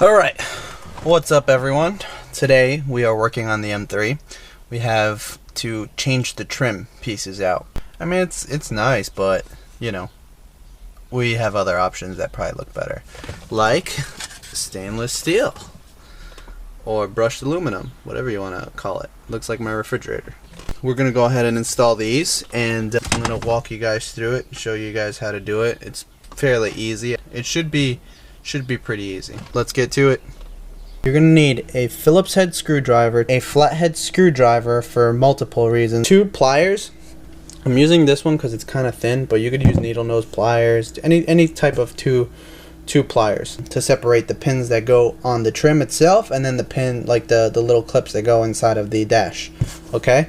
Alright, what's up everyone? Today we are working on the M3. We have to change the trim pieces out. I mean, it's nice, but you know, we have other options that probably look better, like stainless steel or brushed aluminum, whatever you want to call it. Looks like my refrigerator. We're gonna go ahead and install these, and I'm gonna walk you guys through it, show you guys how to do it. It's fairly easy. It should be pretty easy. Let's get to it. You're gonna need a Phillips head screwdriver, a flathead screwdriver for multiple reasons, 2 pliers. I'm using this one because it's kind of thin, but you could use needle nose pliers, any type of two pliers to separate the pins that go on the trim itself, and then the pin, like the little clips that go inside of the dash. Okay,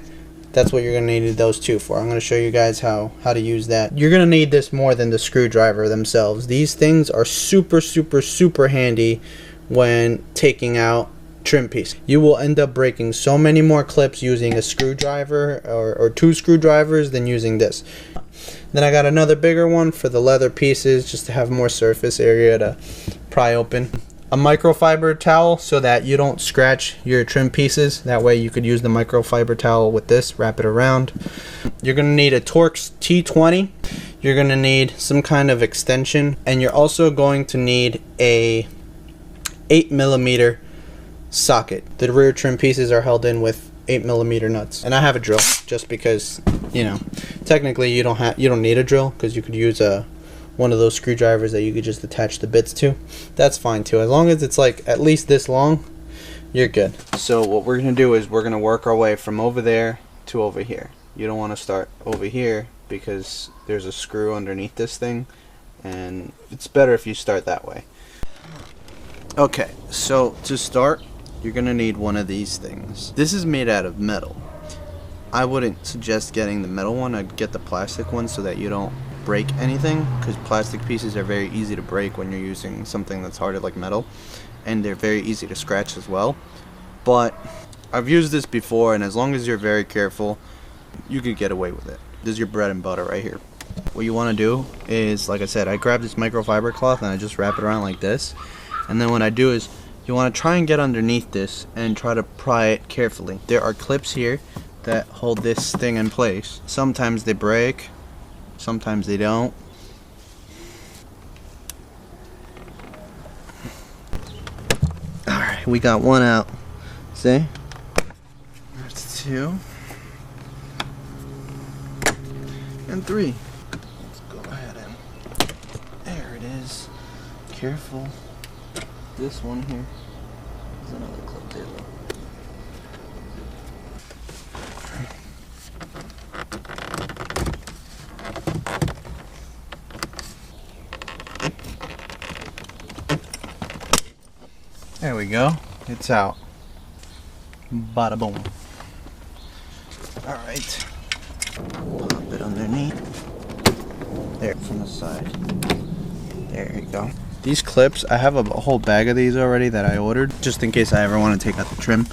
that's what you're gonna need those 2 for. I'm gonna show you guys how to use that. You're gonna need this more than the screwdriver themselves. These things are super handy when taking out trim piece. You will end up breaking so many more clips using a screwdriver or 2 screwdrivers than using this. Then I got another bigger one for the leather pieces, just to have more surface area to pry open. A microfiber towel so that you don't scratch your trim pieces. That way you could use the microfiber towel with this, wrap it around. You're gonna need a Torx T20. You're gonna need some kind of extension, and you're also going to need a 8mm socket. The rear trim pieces are held in with 8mm nuts, and I have a drill just because, you know, technically you don't need a drill, because you could use one of those screwdrivers that you could just attach the bits to. That's fine too, as long as it's like at least this long, you're good. So what we're gonna do is we're gonna work our way from over there to over here. You don't want to start over here because there's a screw underneath this thing, and it's better if you start that way. Okay, so to start, you're gonna need one of these things. This is made out of metal. I wouldn't suggest getting the metal one. I'd get the plastic one so that you don't break anything, because plastic pieces are very easy to break when you're using something that's harder like metal, and they're very easy to scratch as well. But I've used this before, and as long as you're very careful, you could get away with it. This is your bread and butter right here. What you want to do is, like I said, I grab this microfiber cloth and I just wrap it around like this, and then what I do is you want to try and get underneath this and try to pry it carefully. There are clips here that hold this thing in place. Sometimes they break, sometimes they don't. Alright, we got one out. See? That's 2. And 3. Let's go ahead and... There it is. Careful. This one here. There's another clip there though. There we go. It's out. Bada boom. Alright. Pop it underneath. There, from the side. There you go. These clips, I have a whole bag of these already that I ordered, just in case I ever want to take out the trim.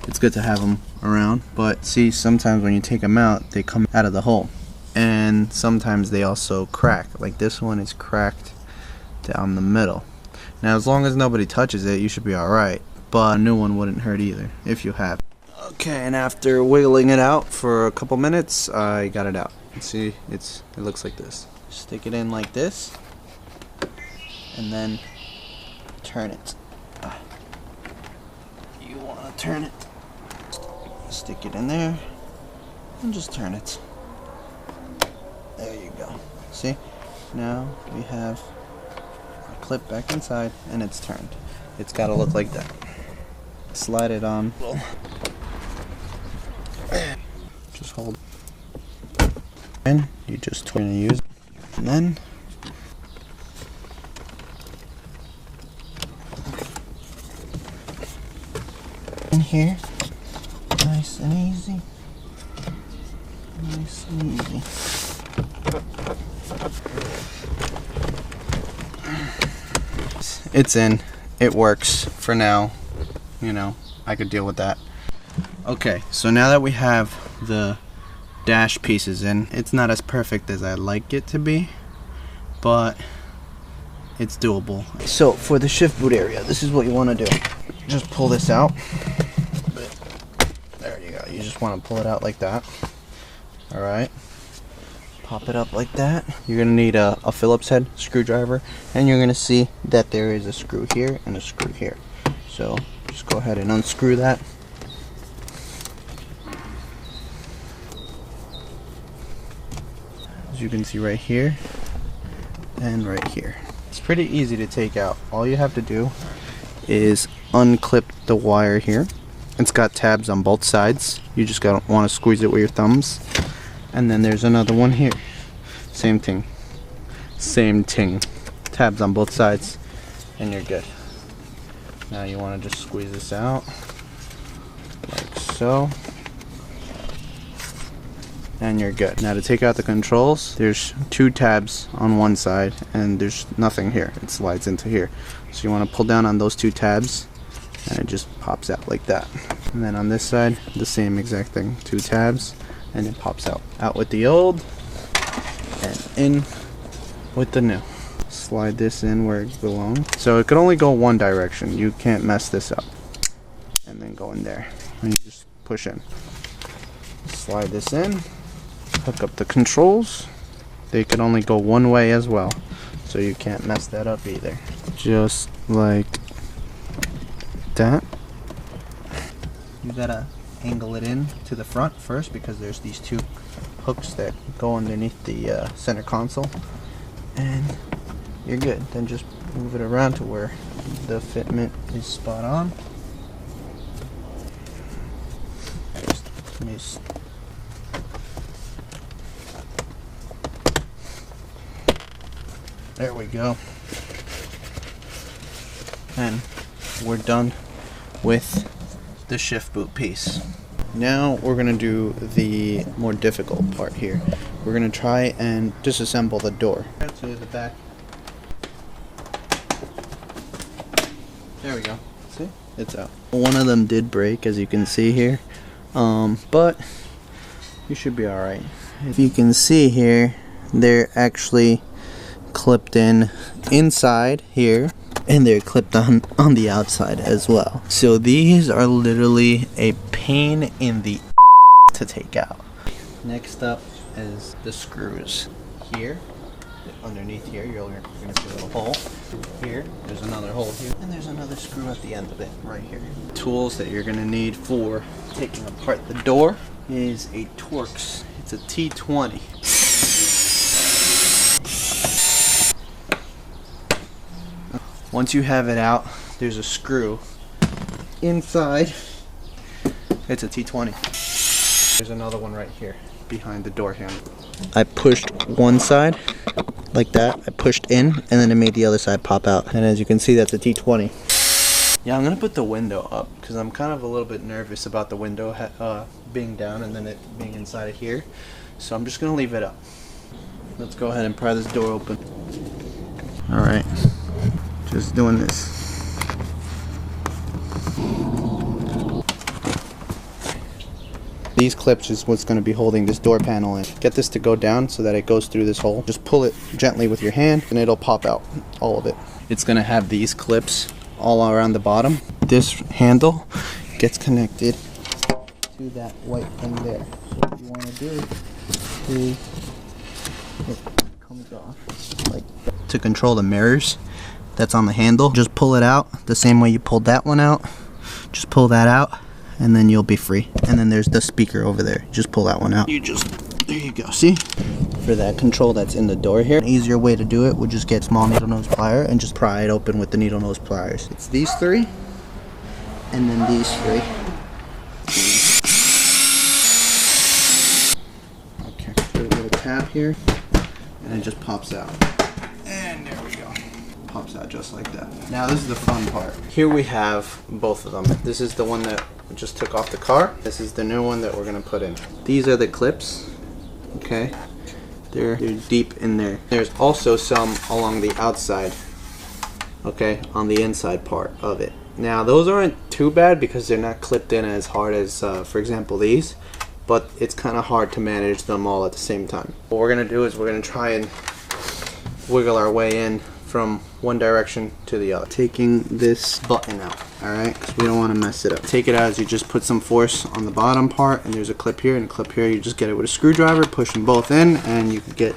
It's good to have them around. But see, sometimes when you take them out, they come out of the hole. And sometimes they also crack. Like this one is cracked down the middle. Now, as long as nobody touches it, you should be alright. But a new one wouldn't hurt either, if you have. Okay, and after wiggling it out for a couple minutes, I got it out. See, it looks like this. Stick it in like this, and then turn it. You want to turn it. Stick it in there, and just turn it. There you go. See? Now we have clip back inside, and it's turned. It's got to look like that. Slide it on. Just hold. And you just turn and use it. And then in here, nice and easy. Nice and easy. It's in. It works for now. You know, I could deal with that. Okay, so now that we have the dash pieces in, it's not as perfect as I'd like it to be, but it's doable. So for the shift boot area, this is what you want to do. Just pull this out. There you go. You just want to pull it out like that. Alright. Pop it up like that. You're going to need a Phillips head screwdriver, and you're going to see that there is a screw here and a screw here. So just go ahead and unscrew that. As you can see right here and right here. It's pretty easy to take out. All you have to do is unclip the wire here. It's got tabs on both sides. You just want to squeeze it with your thumbs. And then there's another one here. Same thing. Same thing. Tabs on both sides, and you're good. Now you want to just squeeze this out, like so. And you're good. Now to take out the controls, there's 2 tabs on one side, and there's nothing here. It slides into here. So you want to pull down on those 2 tabs, and it just pops out like that. And then on this side, the same exact thing. 2 tabs. And it pops out. Out with the old and in with the new. Slide this in where it belongs. So it could only go one direction. You can't mess this up. And then go in there. And you just push in. Slide this in. Hook up the controls. They could only go one way as well. So you can't mess that up either. Just like that. You gotta angle it in to the front first, because there's these 2 hooks that go underneath the center console, and you're good. Then just move it around to where the fitment is spot on. There we go. And we're done with the shift boot piece. Now we're going to do the more difficult part here. We're going to try and disassemble the door. To the back. There we go. See? It's out. One of them did break, as you can see here. But you should be alright. If you can see here, they're actually clipped in inside here, and they're clipped on the outside as well. So these are literally a pain in the to take out. Next up is the screws. Here, underneath here, you're going to see a little hole. Here, there's another hole here, and there's another screw at the end of it, right here. Tools that you're going to need for taking apart the door is a Torx. It's a T20. Once you have it out, there's a screw inside. It's a T20. There's another one right here behind the door handle. I pushed one side like that. I pushed in, and then it made the other side pop out. And as you can see, that's a T20. Yeah, I'm gonna put the window up because I'm kind of a little bit nervous about the window being down and then it being inside of here. So I'm just gonna leave it up. Let's go ahead and pry this door open. All right. Just doing this. These clips is what's going to be holding this door panel in. Get this to go down so that it goes through this hole. Just pull it gently with your hand and it'll pop out, all of it. It's going to have these clips all around the bottom. This handle gets connected to that white thing there. So what you want to do is it comes off like that. To control the mirrors that's on the handle, just pull it out the same way you pulled that one out. Just pull that out and then you'll be free. And then there's the speaker over there. Just pull that one out. There you go, see? For that control that's in the door here, an easier way to do it would just get small needle nose plier and just pry it open with the needle nose pliers. It's these 3 and then these 3. Okay, put a little tab here and it just pops out. And there we go. Pops out just like that. Now this is the fun part. Here we have both of them. This is the one that we just took off the car. This is the new one that we're gonna put in. These are the clips. Okay, they're deep in there. There's also some along the outside. Okay, on the inside part of it. Now those aren't too bad because they're not clipped in as hard as, for example, these. But it's kind of hard to manage them all at the same time. What we're gonna do is we're gonna try and wiggle our way in from one direction to the other. Taking this button out, alright, because we don't want to mess it up. Take it out as you just put some force on the bottom part, and there's a clip here and a clip here. You just get it with a screwdriver, push them both in, and you can get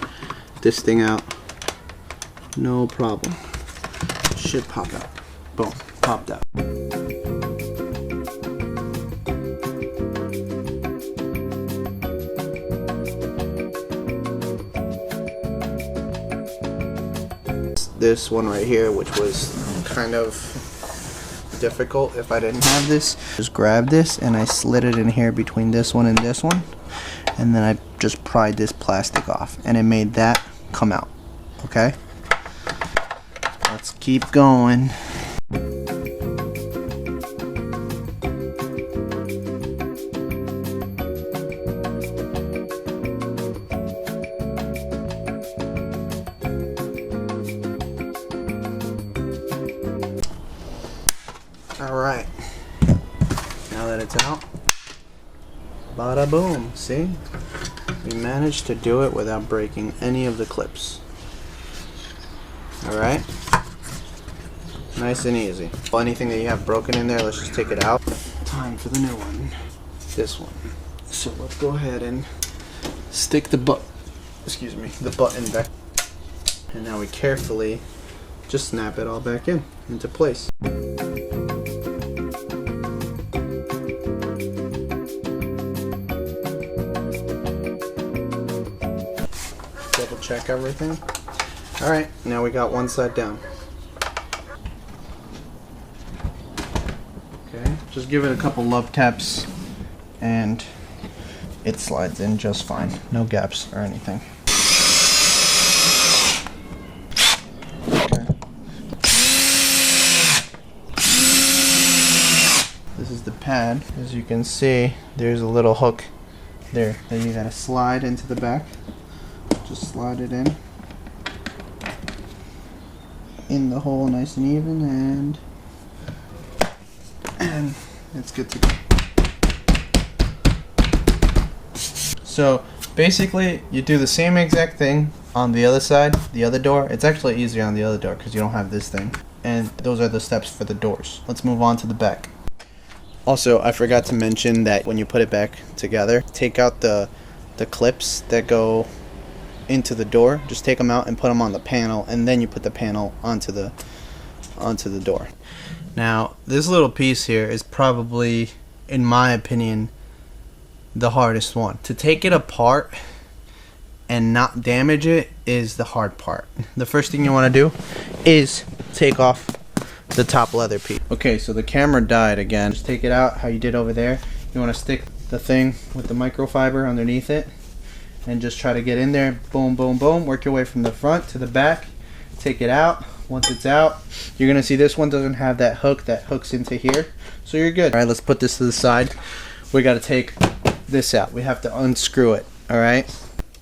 this thing out. No problem. Should pop out. Boom, popped out. This one right here, which was kind of difficult if I didn't have this. Just grab this and I slid it in here between this one and this one, and then I just pried this plastic off and it made that come out. Okay, let's keep going. Alright, now that it's out, bada boom, see? We managed to do it without breaking any of the clips. Alright, nice and easy. Well, anything that you have broken in there, let's just take it out. Time for the new one, this one. So let's go ahead and stick the button back. And now we carefully just snap it all back into place. Double check everything. Alright, now we got one side down. Okay, just give it a couple love taps and it slides in just fine. No gaps or anything. Okay. This is the pad. As you can see, there's a little hook there that you gotta slide into the back. Just slide it in the hole nice and even, and it's good to go. So basically you do the same exact thing on the other side, the other door. It's actually easier on the other door because you don't have this thing, and those are the steps for the doors. Let's move on to the back. Also, I forgot to mention that when you put it back together, take out the clips that go into the door. Just take them out and put them on the panel, and then you put the panel onto the door. Now this little piece here is probably, in my opinion, the hardest one. To take it apart and not damage it is the hard part. The first thing you want to do is take off the top leather piece. Okay, so the camera died again. Just take it out how you did over there. You want to stick the thing with the microfiber underneath it and just try to get in there. Boom, boom, boom. Work your way from the front to the back. Take it out. Once it's out, you're gonna see this one doesn't have that hook that hooks into here, so you're good. All right, let's put this to the side. We got to take this out. We have to unscrew it. All right,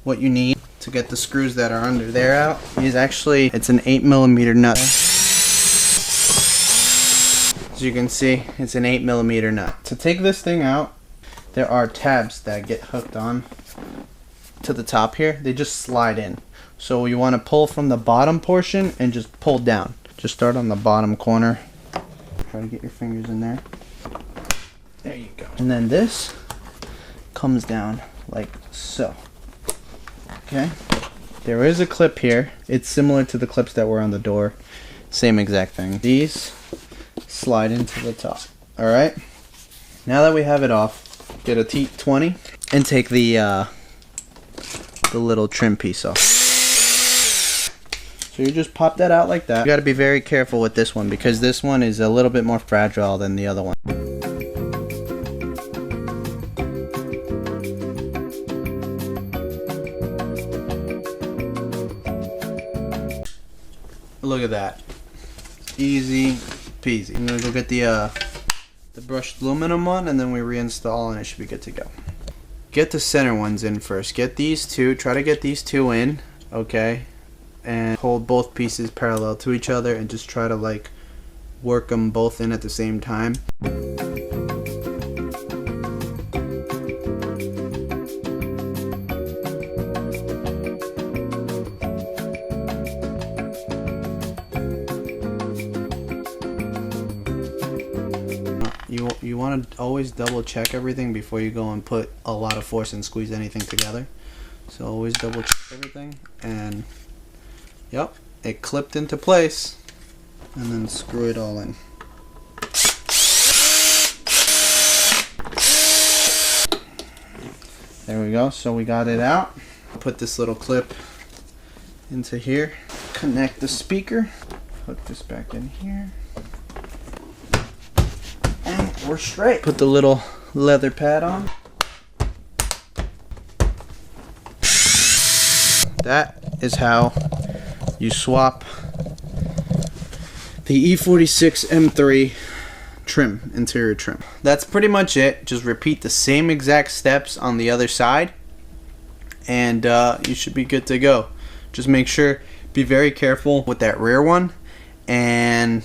what you need to get the screws that are under there out is actually, it's an 8mm nut. As you can see, it's an 8mm nut. To take this thing out, there are tabs that get hooked on to the top here. They just slide in. So you want to pull from the bottom portion and just pull down. Just start on the bottom corner. Try to get your fingers in there. There you go. And then this comes down like so. Okay. There is a clip here. It's similar to the clips that were on the door. Same exact thing. These slide into the top. Alright. Now that we have it off, get a T20 and take the little trim piece off. So you just pop that out like that. You got to be very careful with this one because this one is a little bit more fragile than the other one. Look at that. Easy peasy. I'm going to go get the brushed aluminum one, and then we reinstall and it should be good to go. Get the center ones in first. Get these two. Try to get these two in. Okay. And hold both pieces parallel to each other and just try to like work them both in at the same time. you want to always double check everything before you go and put a lot of force and squeeze anything together. So always double check everything, and yep, it clipped into place, and then screw it all in. There we go, so we got it out. Put this little clip into here, connect the speaker, hook this back in here, and we're straight. Put the little leather pad on. That is how you swap the E46 M3 trim, interior trim. That's pretty much it. Just repeat the same exact steps on the other side, and you should be good to go. Just make sure, be very careful with that rear one, and